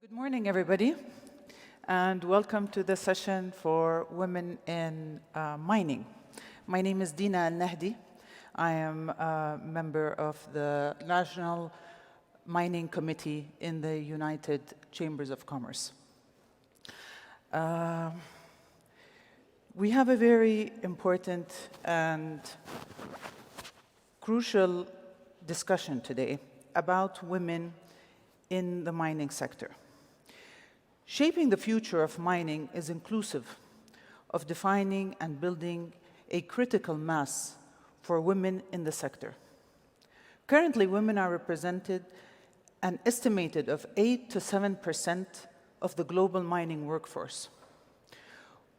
Good morning, everybody, and welcome to the session for women in mining. My name is Dina Alnahdy. I am a member of the National Mining Committee in the United Chambers of Commerce. We have a very important and crucial discussion today about women in the mining sector. Shaping the future of mining is inclusive of defining and building a critical mass for women in the sector. Currently, women are represented an estimated of 8 to 7% of the global mining workforce,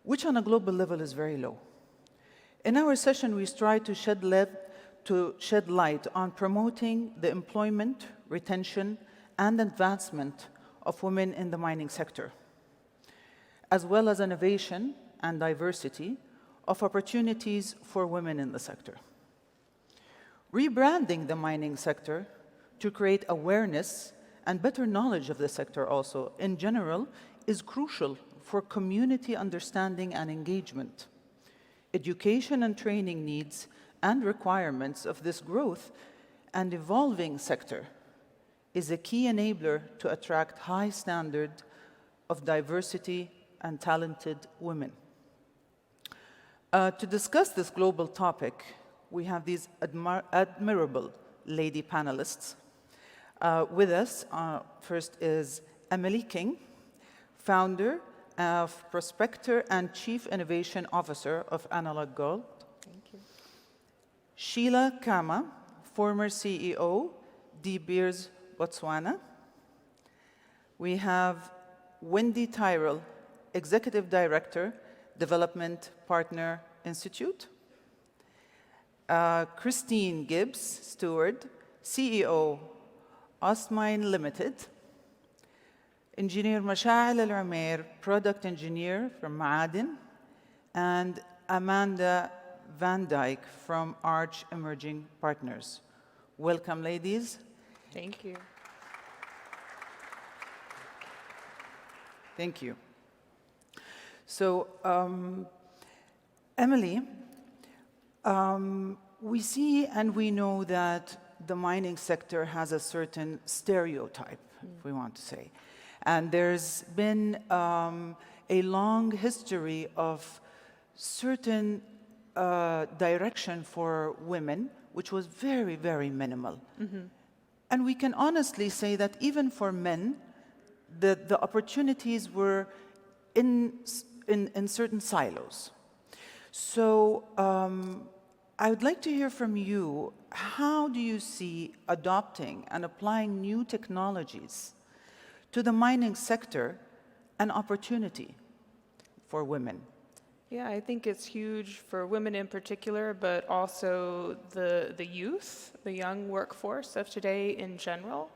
which on a global level is very low. In our session, we strive to shed light on promoting the employment, retention, and advancement of women in the mining sector, as well as innovation and diversity of opportunities for women in the sector. Rebranding the mining sector to create awareness and better knowledge of the sector also, in general, is crucial for community understanding and engagement. Education and training needs and requirements of this growth and evolving sector is a key enabler to attract high standard of diversity and talented women. To discuss this global topic, we have these admirable lady panelists. With us, first is Emily King, founder of Prospector and Chief Innovation Officer of Analog Gold. Thank you. Sheila Khama, former CEO, De Beers, Botswana. We have Wendy Tyrrell, Executive Director, Development Partner Institute. Christine Gibbs, Stewart, CEO, Austmine Limited. Engineer Mashael Al-Omair, Product Engineer from Ma'adin. And Amanda Van Dyke from Arch Emerging Partners. Welcome, ladies. Thank you. Thank you. So, Emily, we see and we know that the mining sector has a certain stereotype, if we want to say. And there's been a long history of certain direction for women, which was very, very minimal. Mm-hmm. And we can honestly say that even for men, the opportunities were in certain silos. So I would like to hear from you, how do you see adopting and applying new technologies to the mining sector an opportunity for women? Yeah, I think it's huge for women in particular, but also the youth, the young workforce of today in general,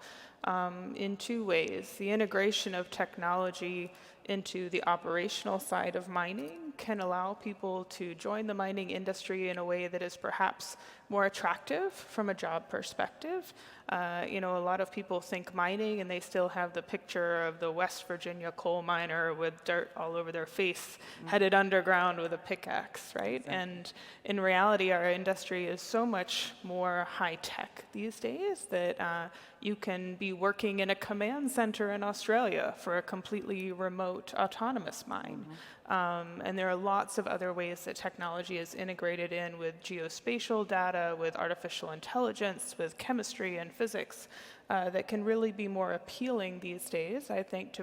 in two ways. The integration of technology into the operational side of mining can allow people to join the mining industry in a way that is perhaps more attractive from a job perspective. A lot of people think mining and they still have the picture of the West Virginia coal miner with dirt all over their face, headed underground with a pickaxe, right? Exactly. And in reality, our industry is so much more high-tech these days that you can be working in a command center in Australia for a completely remote autonomous mine. And there are lots of other ways that technology is integrated in with geospatial data, with artificial intelligence, with chemistry and physics that can really be more appealing these days, I think,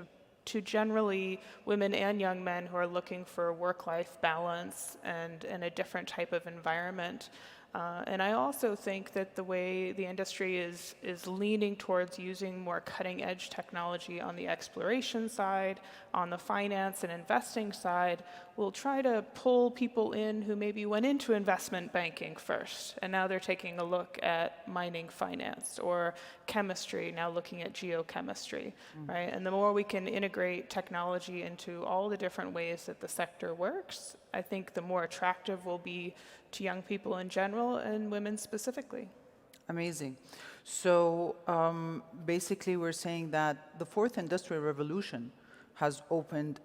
to generally women and young men who are looking for work-life balance and a different type of environment. And I also think that the way the industry is leaning towards using more cutting-edge technology on the exploration side, on the finance and investing side, will try to pull people in who maybe went into investment banking first, and now they're taking a look at mining finance, or chemistry, now looking at geochemistry, right? And the more we can integrate technology into all the different ways that the sector works, I think the more attractive we'll be to young people in general and women specifically. Amazing. So basically, we're saying that the fourth industrial revolution has opened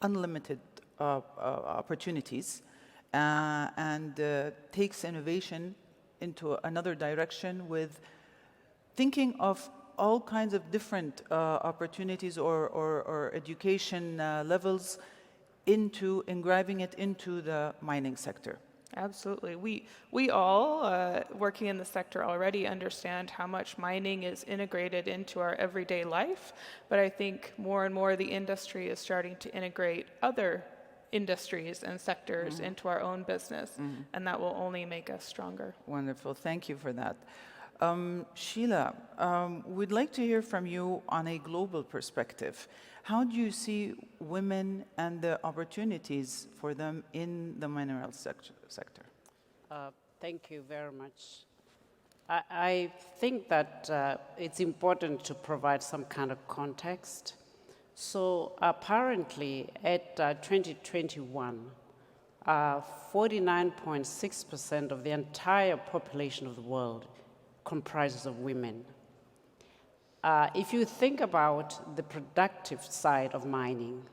unlimited opportunities and takes innovation into another direction with thinking of all kinds of different opportunities or education levels into engraving it into the mining sector. Absolutely. We all, working in the sector already, understand how much mining is integrated into our everyday life, but I think more and more the industry is starting to integrate other industries and sectors into our own business, and that will only make us stronger. Wonderful. Thank you for that. Sheila, we'd like to hear from you on a global perspective. How do you see women and the opportunities for them in the mineral sector? Thank you very much. I think that it's important to provide some kind of context. So apparently at 2021, 49.6% of the entire population of the world comprises of women. If you think about the productive side of mining,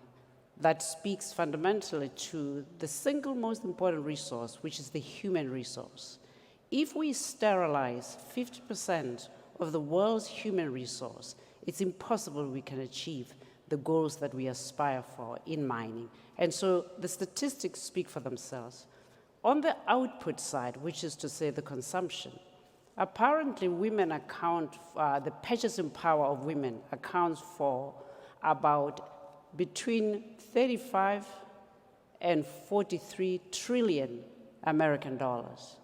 that speaks fundamentally to the single most important resource, which is the human resource. If we sterilize 50% of the world's human resource, it's impossible we can achieve the goals that we aspire for in mining. And so the statistics speak for themselves. On the output side, which is to say the consumption, apparently women account, the purchasing power of women accounts for about between 35 and 43 trillion American dollars.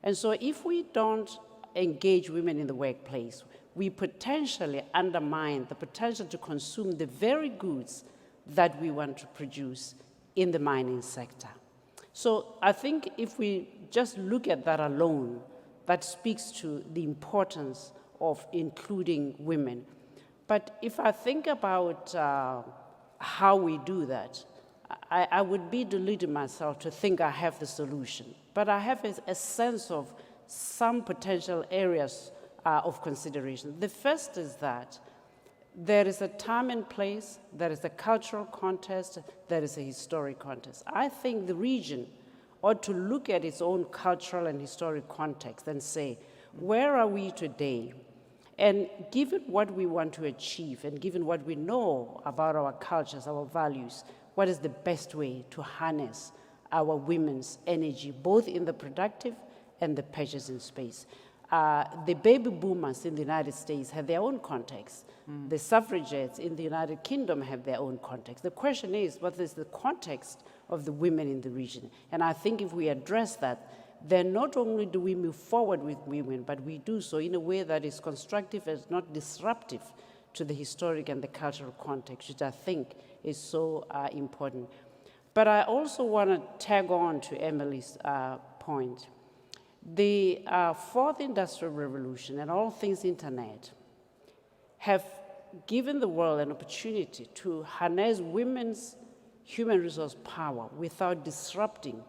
And so if we don't engage women in the workplace, we potentially undermine the potential to consume the very goods that we want to produce in the mining sector. So I think if we just look at that alone, that speaks to the importance of including women. But if I think about how we do that, I would be deluding myself to think I have the solution. But I have a sense of some potential areas of consideration. The first is that there is a time and place, there is a cultural context, there is a historic context. I think the region ought to look at its own cultural and historic context and say, where are we today? And given what we want to achieve and given what we know about our cultures, our values, what is the best way to harness our women's energy, both in the productive and the purchasing space? The baby boomers in the United States have their own context. The suffragettes in the United Kingdom have their own context. The question is, what is the context of the women in the region? And I think if we address that, then not only do we move forward with women, but we do so in a way that is constructive and not disruptive to the historic and the cultural context, which I think is so important. But I also want to tag on to Emily's point. The fourth industrial revolution and all things internet have given the world an opportunity to harness women's human resource power without disrupting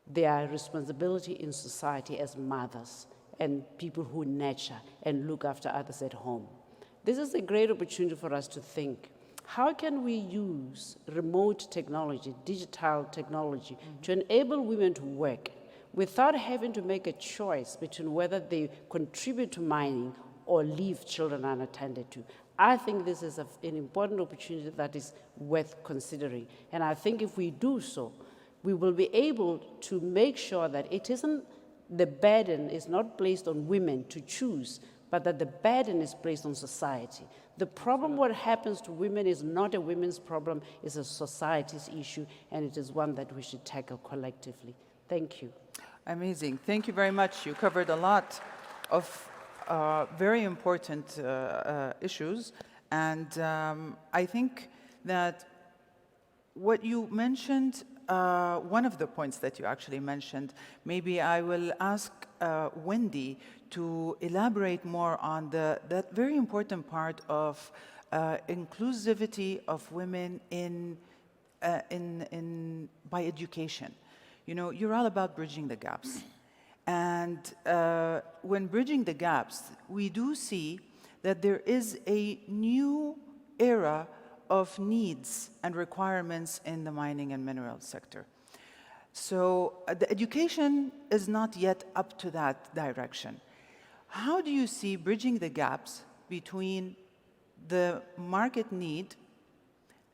their responsibility in society as mothers and people who nurture and look after others at home. This is a great opportunity for us to think, how can we use remote technology, digital technology, to enable women to work without having to make a choice between whether they contribute to mining or leave children unattended to? I think this is an important opportunity that is worth considering. And I think if we do so, we will be able to make sure that it isn't, the burden is not placed on women to choose, but that the burden is placed on society. The problem, what happens to women, is not a women's problem, it's a society's issue, and it is one that we should tackle collectively. Thank you. Amazing. Thank you very much. You covered a lot of very important issues, and I think that what you mentioned, one of the points that you actually mentioned, maybe I will ask Wendy to elaborate more on that very important part of inclusivity of women by education. You know, you're all about bridging the gaps. And when bridging the gaps, we do see that there is a new era of needs and requirements in the mining and mineral sector. So the education is not yet up to that direction. How do you see bridging the gaps between the market need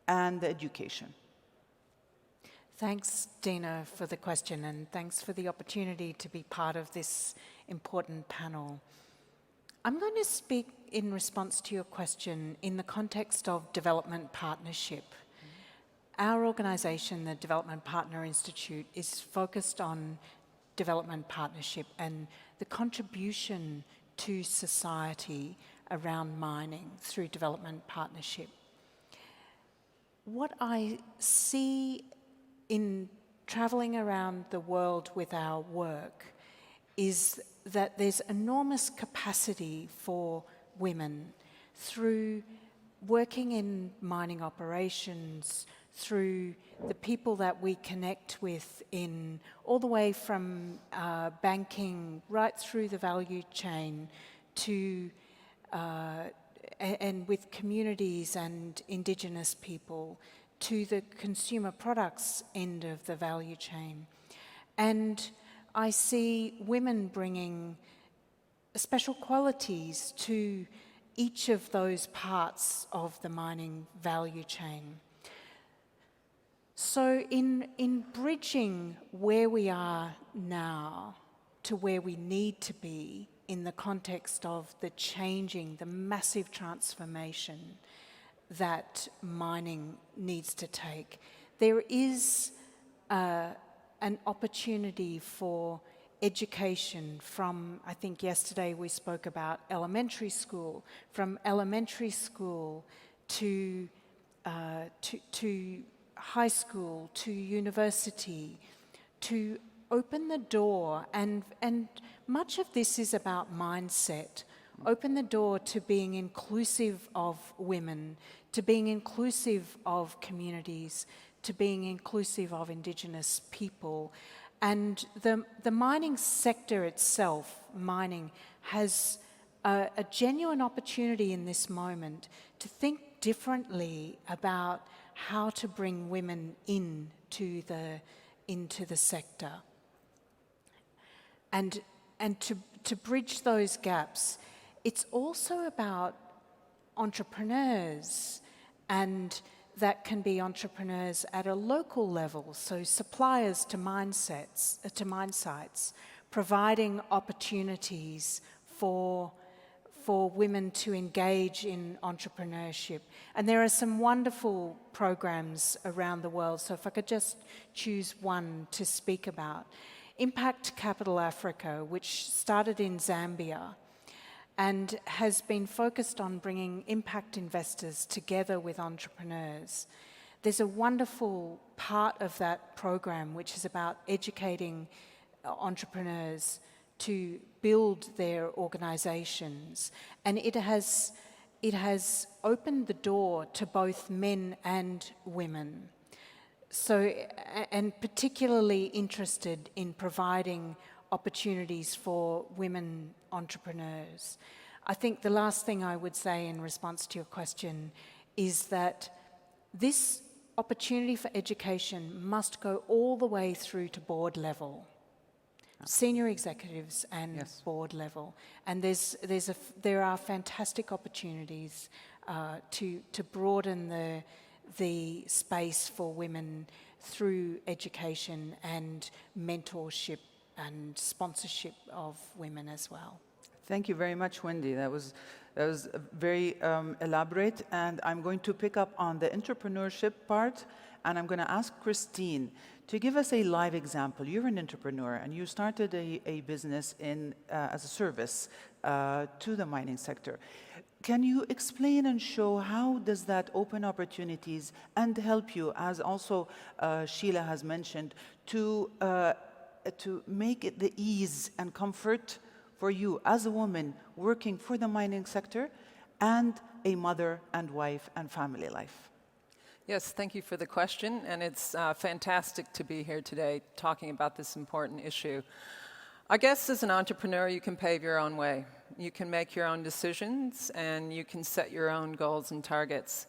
and the education? Thanks, Dina, for the question, and thanks for the opportunity to be part of this important panel. I'm going to speak in response to your question in the context of development partnership. Our organisation, the Development Partner Institute, is focused on development partnership and the contribution to society around mining through development partnership. What I see in travelling around the world with our work is that there's enormous capacity for women through working in mining operations, through the people that we connect with in all the way from banking right through the value chain to and with communities and Indigenous people to the consumer products end of the value chain. And I see women bringing special qualities to each of those parts of the mining value chain. So in bridging where we are now to where we need to be in the context of the changing, the massive transformation that mining needs to take, there is an opportunity for education from, I think yesterday we spoke about elementary school, from elementary school to high school, to university, to open the door, and much of this is about mindset. Open the door to being inclusive of women, to being inclusive of communities, to being inclusive of Indigenous people. And the mining sector itself, mining, has a genuine opportunity in this moment to think differently about how to bring women into the sector. And to bridge those gaps, it's also about entrepreneurs, and that can be entrepreneurs at a local level, so suppliers to mine sites, providing opportunities for women to engage in entrepreneurship. And there are some wonderful programs around the world, so if I could just choose one to speak about. Impact Capital Africa, which started in Zambia and has been focused on bringing impact investors together with entrepreneurs. There's a wonderful part of that program which is about educating entrepreneurs to build their organizations, and it has opened the door to both men and women. So, and particularly interested in providing opportunities for women entrepreneurs. I think the last thing I would say in response to your question is that this opportunity for education must go all the way through to board level, senior executives and Yes. board level. And there are fantastic opportunities to broaden the space for women through education and mentorship and sponsorship of women as well. Thank you very much, Wendy. That was very elaborate, and I'm going to pick up on the entrepreneurship part, and I'm going to ask Christine to give us a live example. You're an entrepreneur, and you started a business as a service to the mining sector. Can you explain and show how does that open opportunities and help you, as also Sheila has mentioned, to make it the ease and comfort for you as a woman working for the mining sector and a mother and wife and family life? Yes, thank you for the question, and it's fantastic to be here today talking about this important issue. I guess as an entrepreneur, you can pave your own way. You can make your own decisions, and you can set your own goals and targets.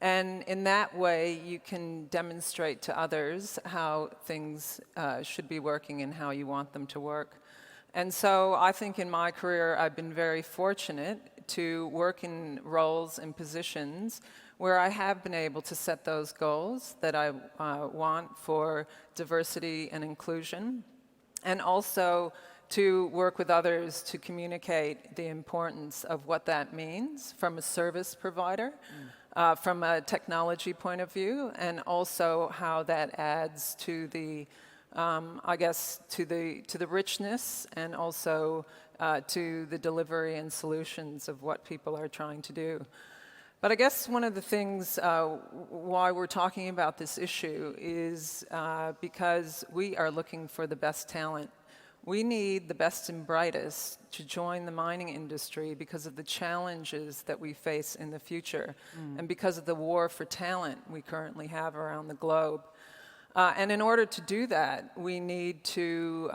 And in that way, you can demonstrate to others how things should be working and how you want them to work. And so I think in my career, I've been very fortunate to work in roles and positions where I have been able to set those goals that I want for diversity and inclusion, and also to work with others to communicate the importance of what that means from a service provider, from a technology point of view, and also how that adds to the, I guess, to the richness and also to the delivery and solutions of what people are trying to do. But I guess one of the things why we're talking about this issue is because we are looking for the best talent. We need the best and brightest to join the mining industry because of the challenges that we face in the future and because of the war for talent we currently have around the globe. And in order to do that, we need to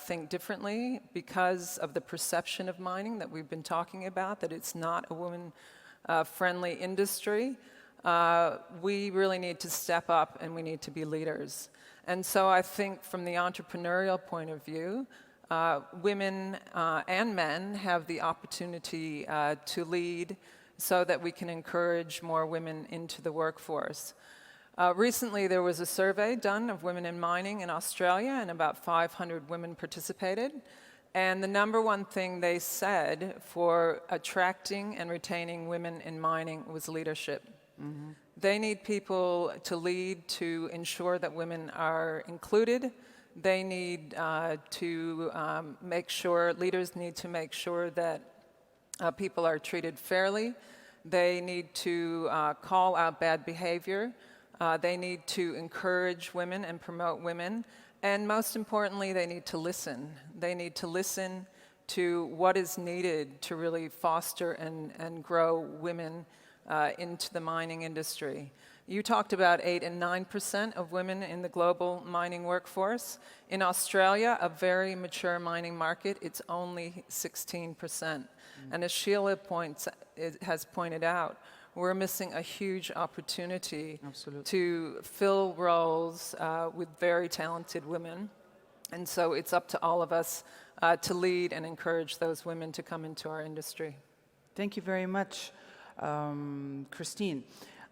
think differently because of the perception of mining that we've been talking about, that it's not a woman-friendly industry. We really need to step up and we need to be leaders. And so I think from the entrepreneurial point of view, women and men have the opportunity to lead so that we can encourage more women into the workforce. Recently, there was a survey done of women in mining in Australia, and about 500 women participated. And the number one thing they said for attracting and retaining women in mining was leadership. Mm-hmm. They need people to lead to ensure that women are included. They need to make sure, leaders need to make sure that people are treated fairly. They need to call out bad behavior. They need to encourage women and promote women. And most importantly, they need to listen. They need to listen to what is needed to really foster and grow women into the mining industry. You talked about 8 and 9% of women in the global mining workforce. In Australia, a very mature mining market, it's only 16%. And as Sheila has pointed out, we're missing a huge opportunity to fill roles with very talented women. And so it's up to all of us to lead and encourage those women to come into our industry. Thank you very much, Christine.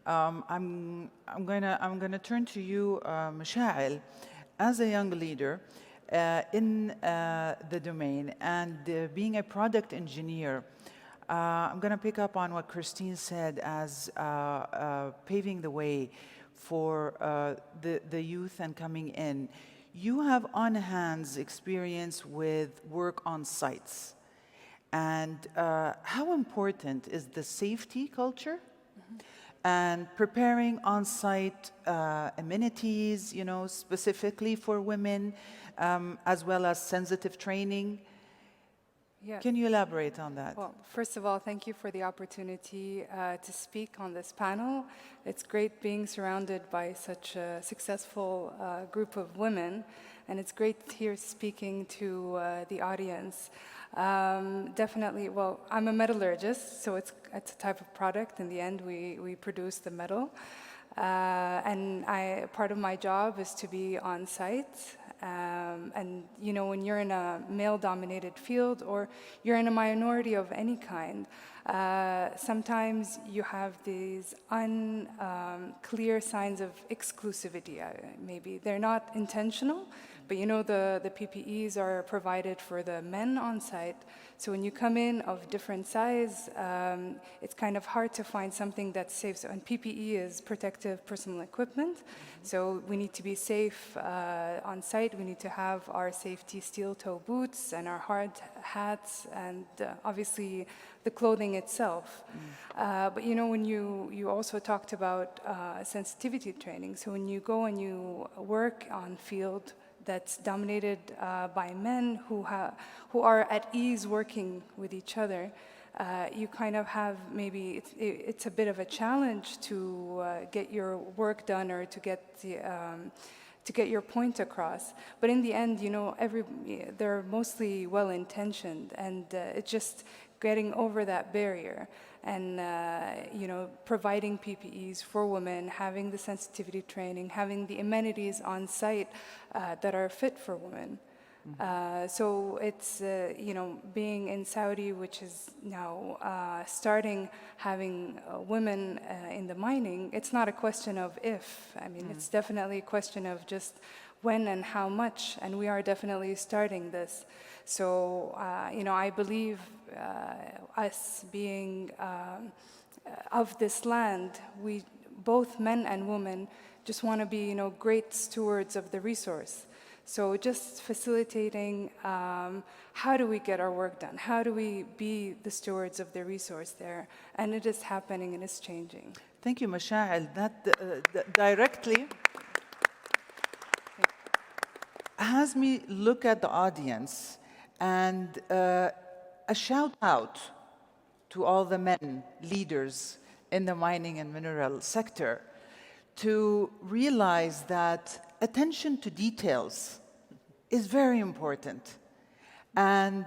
I'm gonna turn to you, Mashael, as a young leader in the domain and being a product engineer. I'm going to pick up on what Christine said as paving the way for the youth and coming in. You have on-hands experience with work on sites. And how important is the safety culture and preparing on-site amenities, you know, specifically for women, as well as sensitive training? Yeah. Can you elaborate on that? Well, first of all, thank you for the opportunity to speak on this panel. It's great being surrounded by such a successful group of women, and it's great here speaking to the audience. Definitely, well, I'm a metallurgist, so it's a type of product. In the end, we produce the metal. And part of my job is to be on site. And you know, when you're in a male-dominated field or you're in a minority of any kind, sometimes you have these unclear signs of exclusivity. Maybe they're not intentional, but you know, the PPEs are provided for the men on site. So when you come in of different size, it's kind of hard to find something that's safe. So, and PPE is protective personal equipment. So we need to be safe on site. We need to have our safety steel toe boots and our hard hats and obviously the clothing itself. But you know, when you also talked about sensitivity training. So when you go and you work on field that's dominated by men who are at ease working with each other, you kind of have maybe it's a bit of a challenge to get your work done or to get to get your point across. But in the end, you know, they're mostly well-intentioned, and it's just getting over that barrier and, you know, providing PPEs for women, having the sensitivity training, having the amenities on site that are fit for women. So it's, you know, being in Saudi, which is now starting having women in the mining, it's not a question of if. I mean, it's definitely a question of just when and how much, and we are definitely starting this. So, you know, I believe us being of this land, we, both men and women, just want to be, you know, great stewards of the resource. So just facilitating how do we get our work done? How do we be the stewards of the resource there? And it is happening and it's changing. Thank you, Mashael. That directly has me look at the audience, and a shout out to all the men leaders in the mining and mineral sector to realize that attention to details is very important. And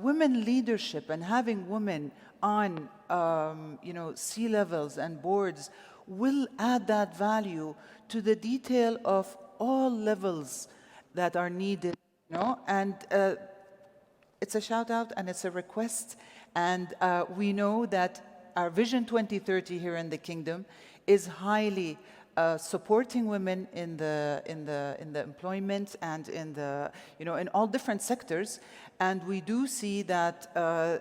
women leadership and having women on you know, C-levels and boards will add that value to the detail of all levels that are needed, you know? And it's a shout out and it's a request. And we know that our Vision 2030 here in the Kingdom is highly supporting women in the employment and in the, you know, in all different sectors. And we do see that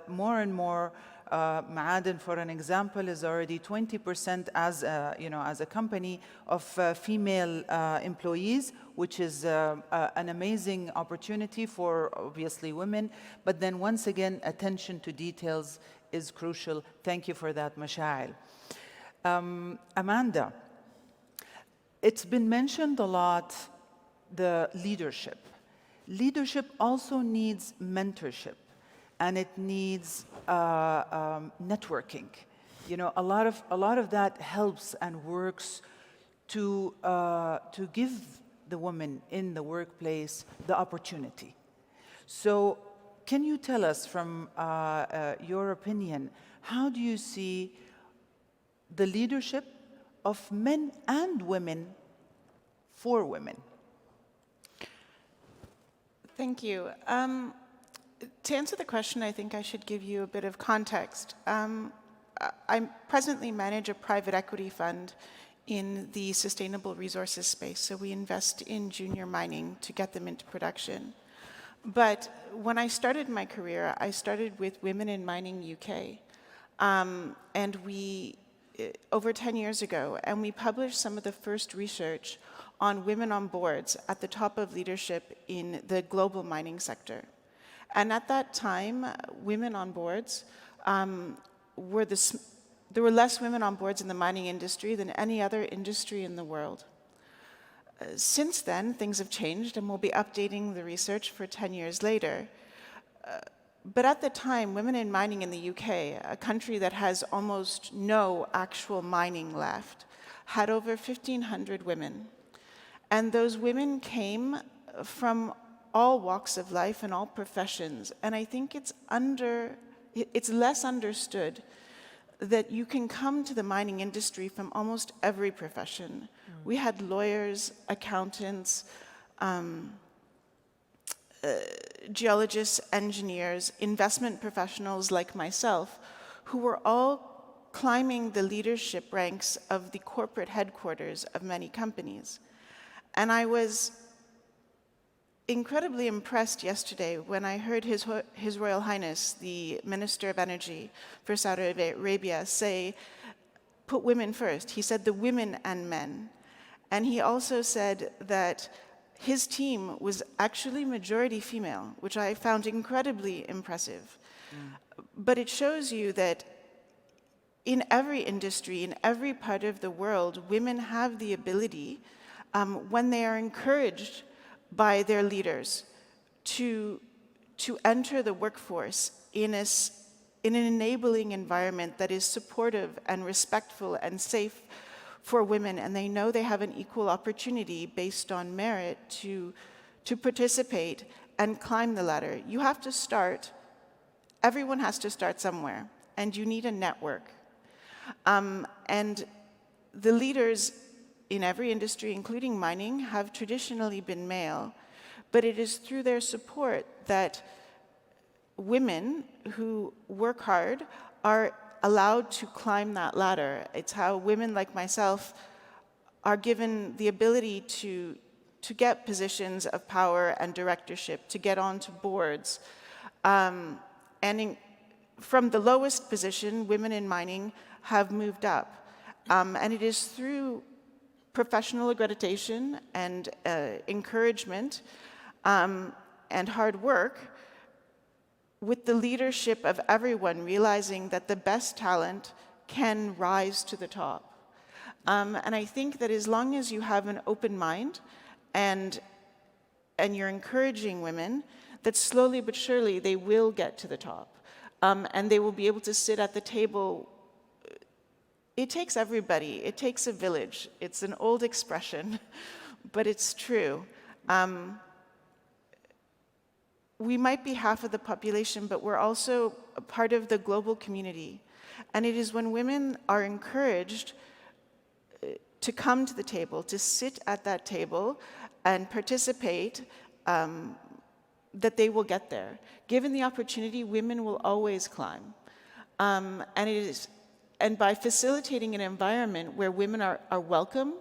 more and more, Ma'aden, for an example, is already 20% as you know, as a company of female employees, which is an amazing opportunity for obviously women. But then once again, attention to details is crucial. Thank you for that, Mashael. Amanda, it's been mentioned a lot, the leadership. Leadership also needs mentorship, and it needs networking. You know, a lot of that helps and works to give the women in the workplace the opportunity. So, can you tell us, from your opinion, how do you see the leadership of men and women for women? Thank you. To answer the question, I think I should give you a bit of context. I presently manage a private equity fund in the sustainable resources space, so we invest in junior mining to get them into production. But when I started my career, I started with Women in Mining UK, and we, over 10 years ago, and we published some of the first research on women on boards at the top of leadership in the global mining sector. And at that time, women on boards there were less women on boards in the mining industry than any other industry in the world. Since then, things have changed, and we'll be updating the research for 10 years later. But at the time, women in mining in the UK, a country that has almost no actual mining left, had over 1,500 women. And those women came from all walks of life and all professions. And I think it's less understood that you can come to the mining industry from almost every profession. We had lawyers, accountants, geologists, engineers, investment professionals like myself, who were all climbing the leadership ranks of the corporate headquarters of many companies. And I was incredibly impressed yesterday when I heard His Royal Highness, the Minister of Energy for Saudi Arabia, say, put women first. He said the women and men. And he also said that his team was actually majority female, which I found incredibly impressive. But it shows you that in every industry, in every part of the world, women have the ability, when they are encouraged by their leaders, to enter the workforce in an enabling environment that is supportive and respectful and safe for women, and they know they have an equal opportunity based on merit to participate and climb the ladder. You have to start, everyone has to start somewhere, and you need a network. And the leaders in every industry, including mining, have traditionally been male, but it is through their support that women who work hard are allowed to climb that ladder. It's how women like myself are given the ability to get positions of power and directorship, to get onto boards. From the lowest position, women in mining have moved up. And it is through professional accreditation and encouragement and hard work, with the leadership of everyone realizing that the best talent can rise to the top. And I think that as long as you have an open mind and you're encouraging women, that slowly but surely they will get to the top. And they will be able to sit at the table. It takes everybody. It takes a village. It's an old expression, but it's true. We might be half of the population, but we're also a part of the global community. And it is when women are encouraged to come to the table, to sit at that table and participate, that they will get there. Given the opportunity, women will always climb. And by facilitating an environment where women are welcome,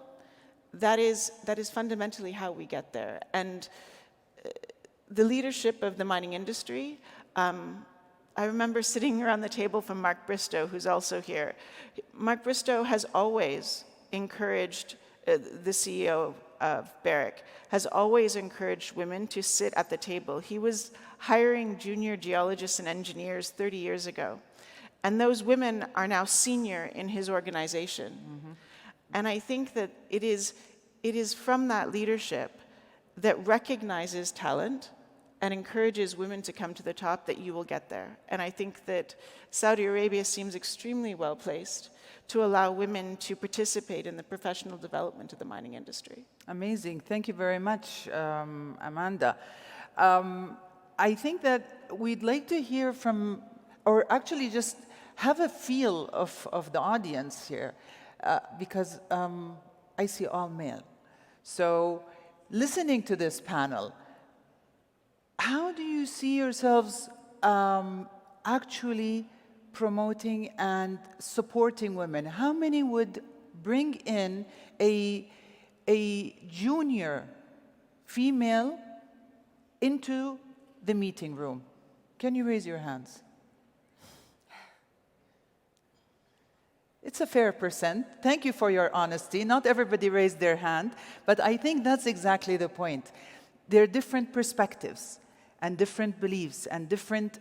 that is fundamentally how we get there. And the leadership of the mining industry, I remember sitting around the table from Mark Bristow, who's also here. Mark Bristow has always encouraged, the CEO of Barrick, has always encouraged women to sit at the table. He was hiring junior geologists and engineers 30 years ago. And those women are now senior in his organization. Mm-hmm. And I think that it is from that leadership that recognizes talent and encourages women to come to the top that you will get there. And I think that Saudi Arabia seems extremely well placed to allow women to participate in the professional development of the mining industry. Amazing. Thank you very much, Amanda. I think that we'd like to hear from, or actually just have a feel of the audience here, because I see all male. So listening to this panel, how do you see yourselves actually promoting and supporting women? How many would bring in a junior female into the meeting room? Can you raise your hands? It's a fair percent. Thank you for your honesty. Not everybody raised their hand, but I think that's exactly the point. There are different perspectives and different beliefs and different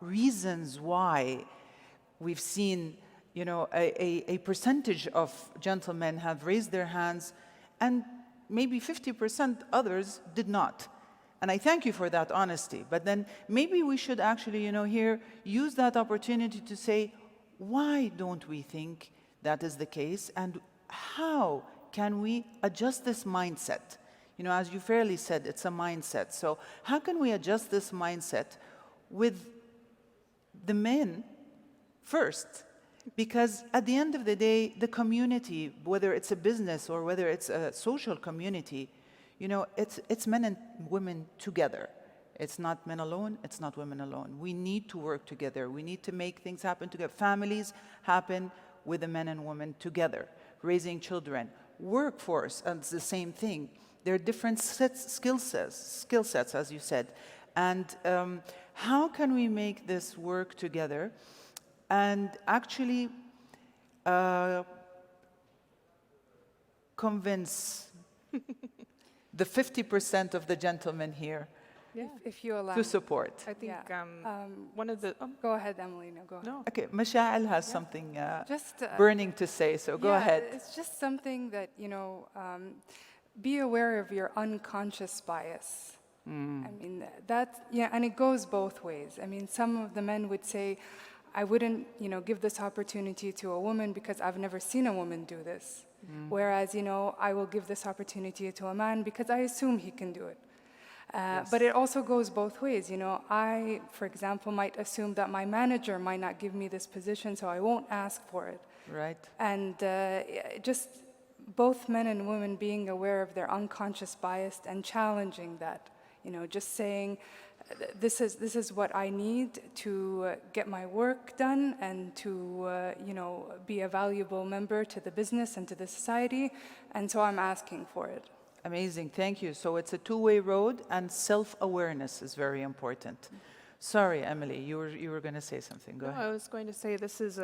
reasons why we've seen, you know, a percentage of gentlemen have raised their hands, and maybe 50% others did not. And I thank you for that honesty. But then maybe we should actually, you know, here use that opportunity to say, why don't we think that is the case, and how can we adjust this mindset? You know, as you fairly said, it's a mindset. So how can we adjust this mindset with the men first? Because at the end of the day, the community, whether it's a business or whether it's a social community, you know, it's men and women together. It's not men alone, it's not women alone. We need to work together. We need to make things happen together. Families happen with the men and women together. Raising children. Workforce, and it's the same thing. There are different skill sets, as you said. And how can we make this work together and actually convince the 50% of the gentlemen here if you allow to support? I think one of the... Go ahead, Emily. No, go ahead. No. Okay, Mashael has something just burning to say, so go ahead. It's just something that, you know, be aware of your unconscious bias. I mean, and it goes both ways. I mean, some of the men would say, I wouldn't, give this opportunity to a woman because I've never seen a woman do this. Whereas, I will give this opportunity to a man because I assume he can do it. But it also goes both ways. I, for example, might assume that my manager might not give me this position, so I won't ask for it. Right. And just both men and women being aware of their unconscious bias and challenging that. Just saying, this is what I need to get my work done and to, be a valuable member to the business and to the society. And so I'm asking for it. Amazing, thank you. So it's a two-way road, and self-awareness is very important. Sorry, Emily, you were going to say something. Go ahead. I was going to say this is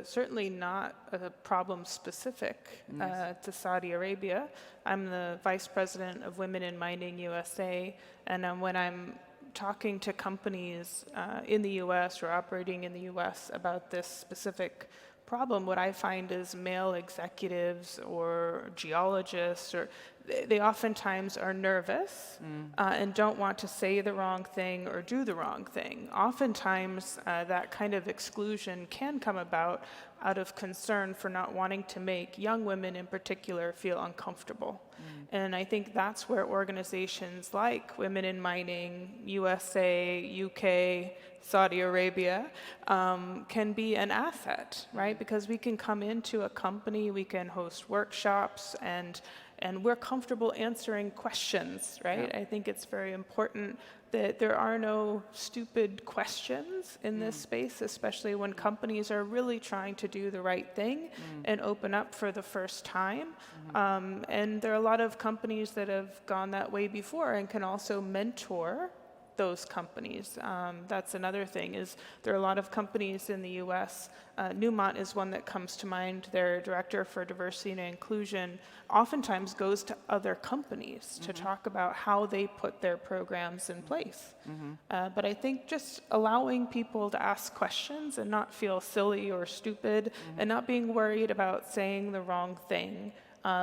certainly not a problem specific to Saudi Arabia. I'm the Vice President of Women in Mining USA, and when I'm talking to companies in the US or operating in the US about this specific problem, what I find is male executives or geologists, or they oftentimes are nervous and don't want to say the wrong thing or do the wrong thing. Oftentimes, that kind of exclusion can come about out of concern for not wanting to make young women in particular feel uncomfortable. And I think that's where organizations like Women in Mining, USA, UK, Saudi Arabia can be an asset, right? Because we can come into a company, we can host workshops, and we're comfortable answering questions, right? Yeah. I think it's very important that there are no stupid questions in this space, especially when companies are really trying to do the right thing and open up for the first time. And there are a lot of companies that have gone that way before and can also mentor those companies. That's another thing, is there are a lot of companies in the US. Newmont is one that comes to mind. Their director for diversity and inclusion oftentimes goes to other companies to talk about how they put their programs in place. But I think just allowing people to ask questions and not feel silly or stupid and not being worried about saying the wrong thing,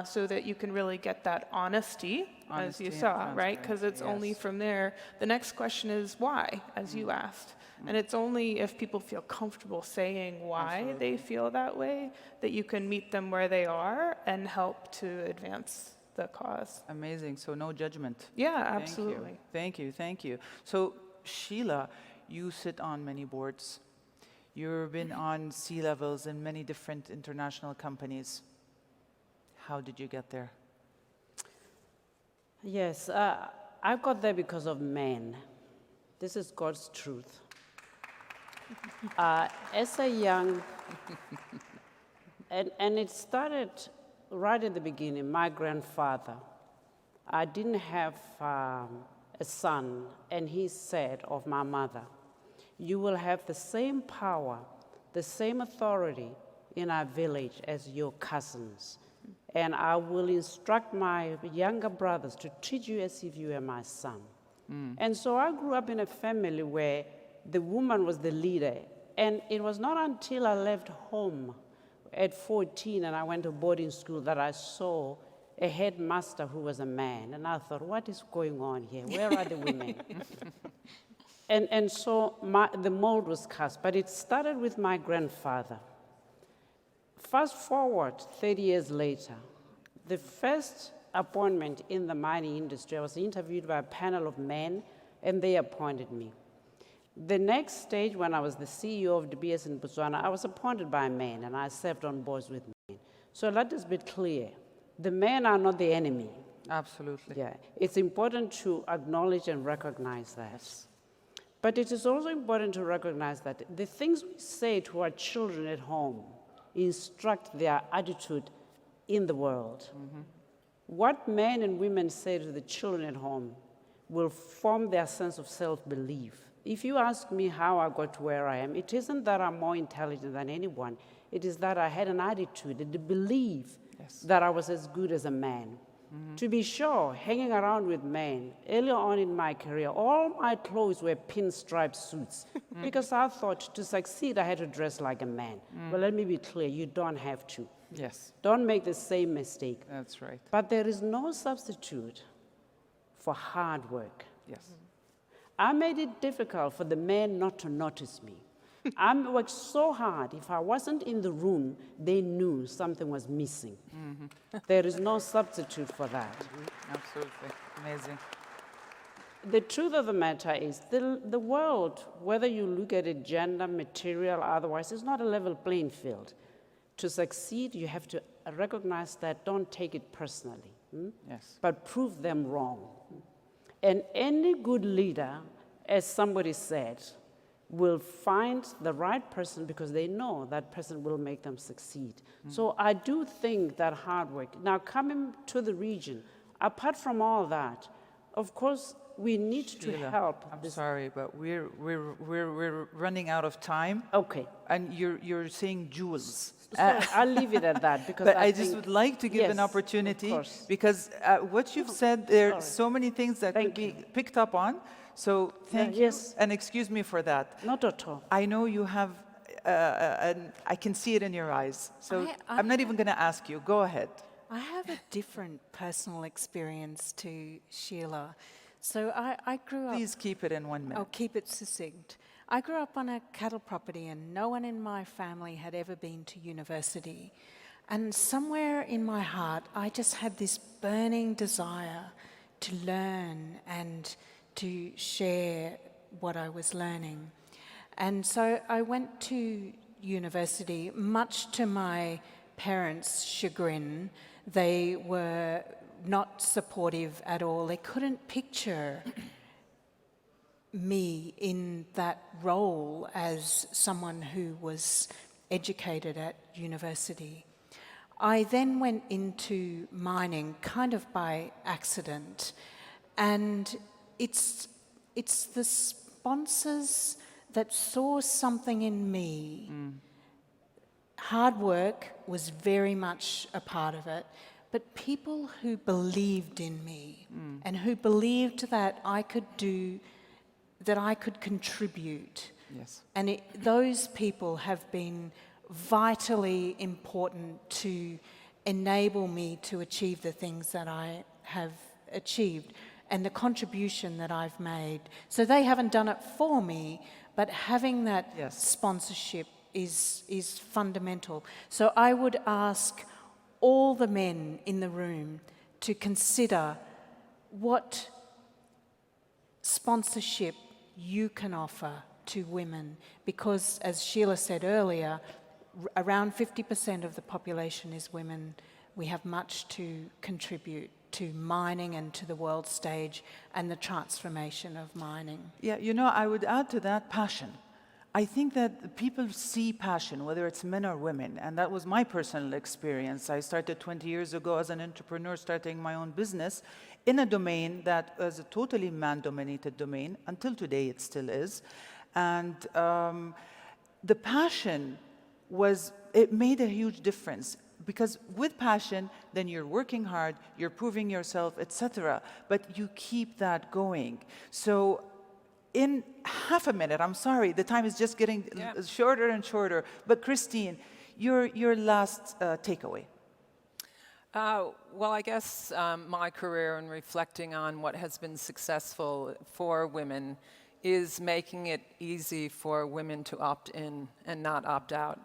so that you can really get that honesty as you saw, right? Because it's only from there. The next question is why, as you asked. And it's only if people feel comfortable saying why they feel that way that you can meet them where they are and help to advance the cause. Amazing, so no judgment. Yeah, absolutely. Thank you, thank you. So Sheila, you sit on many boards. You've been on C-levels in many different international companies. How did you get there? Yes, I got there because of men. This is God's truth. As a young, and it started right at the beginning. My grandfather, I didn't have a son, and he said of my mother, "You will have the same power, the same authority in our village as your cousins. And I will instruct my younger brothers to treat you as if you were my son." And so I grew up in a family where the woman was the leader. And it was not until I left home at 14 and I went to boarding school that I saw a headmaster who was a man. And I thought, what is going on here? Where are the women? And so the mold was cast. But it started with my grandfather. Fast forward 30 years later, the first appointment in the mining industry, I was interviewed by a panel of men, and they appointed me. The next stage, when I was the CEO of DBS in Botswana, I was appointed by men, and I served on boards with men. So let us be clear. The men are not the enemy. Absolutely. Yeah, it's important to acknowledge and recognize that. Yes. But it is also important to recognize that the things we say to our children at home instruct their attitude in the world. What men and women say to the children at home will form their sense of self-belief. If you ask me how I got to where I am, it isn't that I'm more intelligent than anyone. It is that I had an attitude and the belief that I was as good as a man. To be sure, hanging around with men, earlier on in my career, all my clothes were pinstripe suits because I thought to succeed I had to dress like a man. But let me be clear, you don't have to. Yes. Don't make the same mistake. That's right. But there is no substitute for hard work. Yes. I made it difficult for the men not to notice me. I worked so hard. If I wasn't in the room, they knew something was missing. There is no substitute for that. Absolutely. Amazing. The truth of the matter is the world, whether you look at it gender, material, otherwise, is not a level playing field. To succeed, you have to recognize that, don't take it personally, Yes. but prove them wrong. And any good leader, as somebody said, will find the right person because they know that person will make them succeed. So I do think that hard work. Now, coming to the region, apart from all that, of course, we need to Sheila, help. I'm sorry, but we're running out of time. Okay. And you're saying jewels. So I'll leave it at that because But I think, just would like to give an yes, opportunity of course. because what you've said, there are sorry. so many things that Thank could be picked up on. So thank you, yes. and excuse me for that. Not at all. I know you have, I can see it in your eyes. So I'm not even going to ask you. Go ahead. I have a different personal experience to Sheila. So I grew up... Please keep it in 1 minute. I'll keep it succinct. I grew up on a cattle property and no one in my family had ever been to university. And somewhere in my heart, I just had this burning desire to learn and to share what I was learning. And so I went to university, much to my parents' chagrin. They were not supportive at all. They couldn't picture me in that role as someone who was educated at university. I then went into mining kind of by accident, and it's the sponsors that saw something in me. Hard work was very much a part of it, but people who believed in me and who believed that I could do, that I could contribute. Yes. And those people have been vitally important to enable me to achieve the things that I have achieved and the contribution that I've made. So they haven't done it for me, but having that sponsorship is fundamental. So I would ask all the men in the room to consider what sponsorship you can offer to women, because as Sheila said earlier, around 50% of the population is women. We have much to contribute to mining and to the world stage and the transformation of mining. Yeah, you know, I would add to that passion. I think that people see passion, whether it's men or women, and that was my personal experience. I started 20 years ago as an entrepreneur, starting my own business in a domain that was a totally man-dominated domain. Until today, it still is. And the passion it made a huge difference. Because with passion, then you're working hard, you're proving yourself, etc. But you keep that going. So in half a minute, I'm sorry, the time is just getting shorter and shorter. But Christine, your last takeaway. Well, I guess my career and reflecting on what has been successful for women is making it easy for women to opt in and not opt out.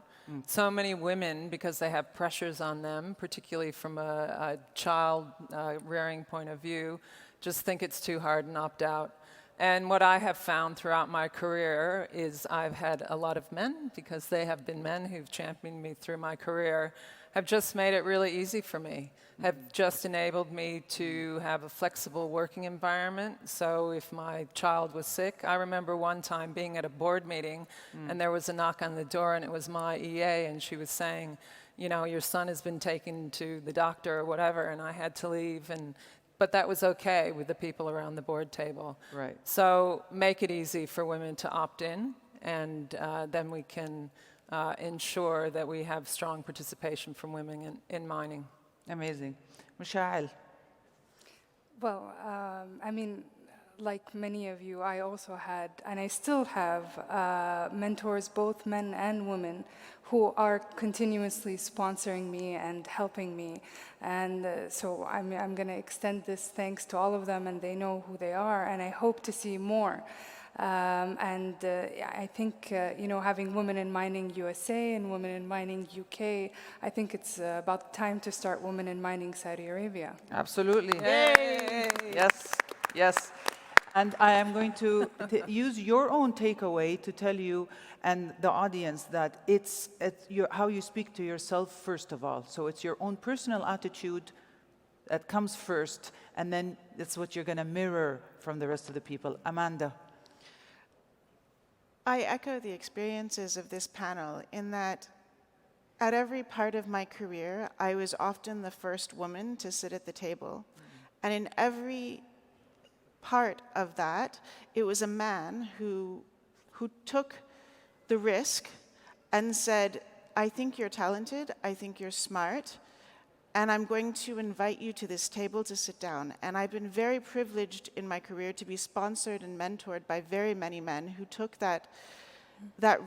So many women, because they have pressures on them, particularly from a child rearing point of view, just think it's too hard and opt out. And what I have found throughout my career is I've had a lot of men, because they have been men who've championed me through my career, have just made it really easy for me, have just enabled me to have a flexible working environment. So if my child was sick, I remember one time being at a board meeting and there was a knock on the door and it was my EA and she was saying, you know, your son has been taken to the doctor or whatever, and I had to leave. But that was okay with the people around the board table. Right. So make it easy for women to opt in, and then we can ensure that we have strong participation from women in mining. Amazing. Mashael. Well, I mean, like many of you, I also had, and I still have, mentors, both men and women, who are continuously sponsoring me and helping me. And so I'm going to extend this thanks to all of them, and they know who they are, and I hope to see more. I think, having Women in Mining USA and Women in Mining UK, I think it's about time to start Women in Mining Saudi Arabia. Absolutely. Yay! Yes, yes. And I am going to use your own takeaway to tell you and the audience that it's how you speak to yourself first of all. So it's your own personal attitude that comes first, and then that's what you're going to mirror from the rest of the people. Amanda. I echo the experiences of this panel in that at every part of my career, I was often the first woman to sit at the table. And in every part of that, it was a man who took the risk and said, I think you're talented, I think you're smart, and I'm going to invite you to this table to sit down. And I've been very privileged in my career to be sponsored and mentored by very many men who took that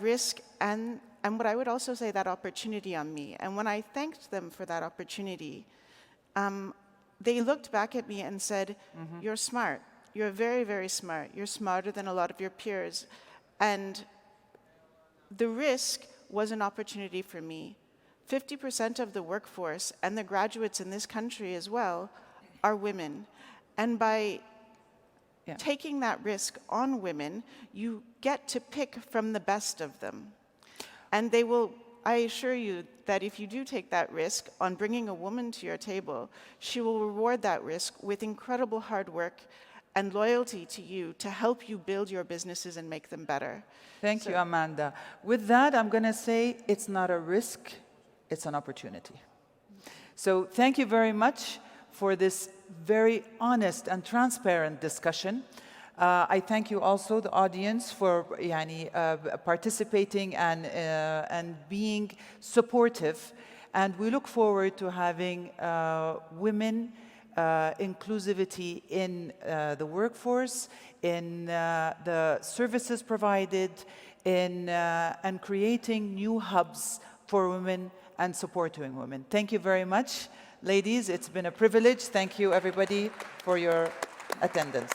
risk and what I would also say, that opportunity on me. And when I thanked them for that opportunity, they looked back at me and said, you're smart. You're very, very smart. You're smarter than a lot of your peers. And the risk was an opportunity for me. 50% of the workforce and the graduates in this country as well are women. And by taking that risk on women, you get to pick from the best of them. And they will, I assure you that if you do take that risk on bringing a woman to your table, she will reward that risk with incredible hard work and loyalty to you to help you build your businesses and make them better. Thank you, Amanda. With that, I'm going to say it's not a risk, it's an opportunity. So thank you very much for this very honest and transparent discussion. I thank you also, the audience, for participating and being supportive. And we look forward to having women inclusivity in the workforce, in the services provided, and creating new hubs for women and supporting women. Thank you very much, ladies. It's been a privilege. Thank you, everybody, for your attendance.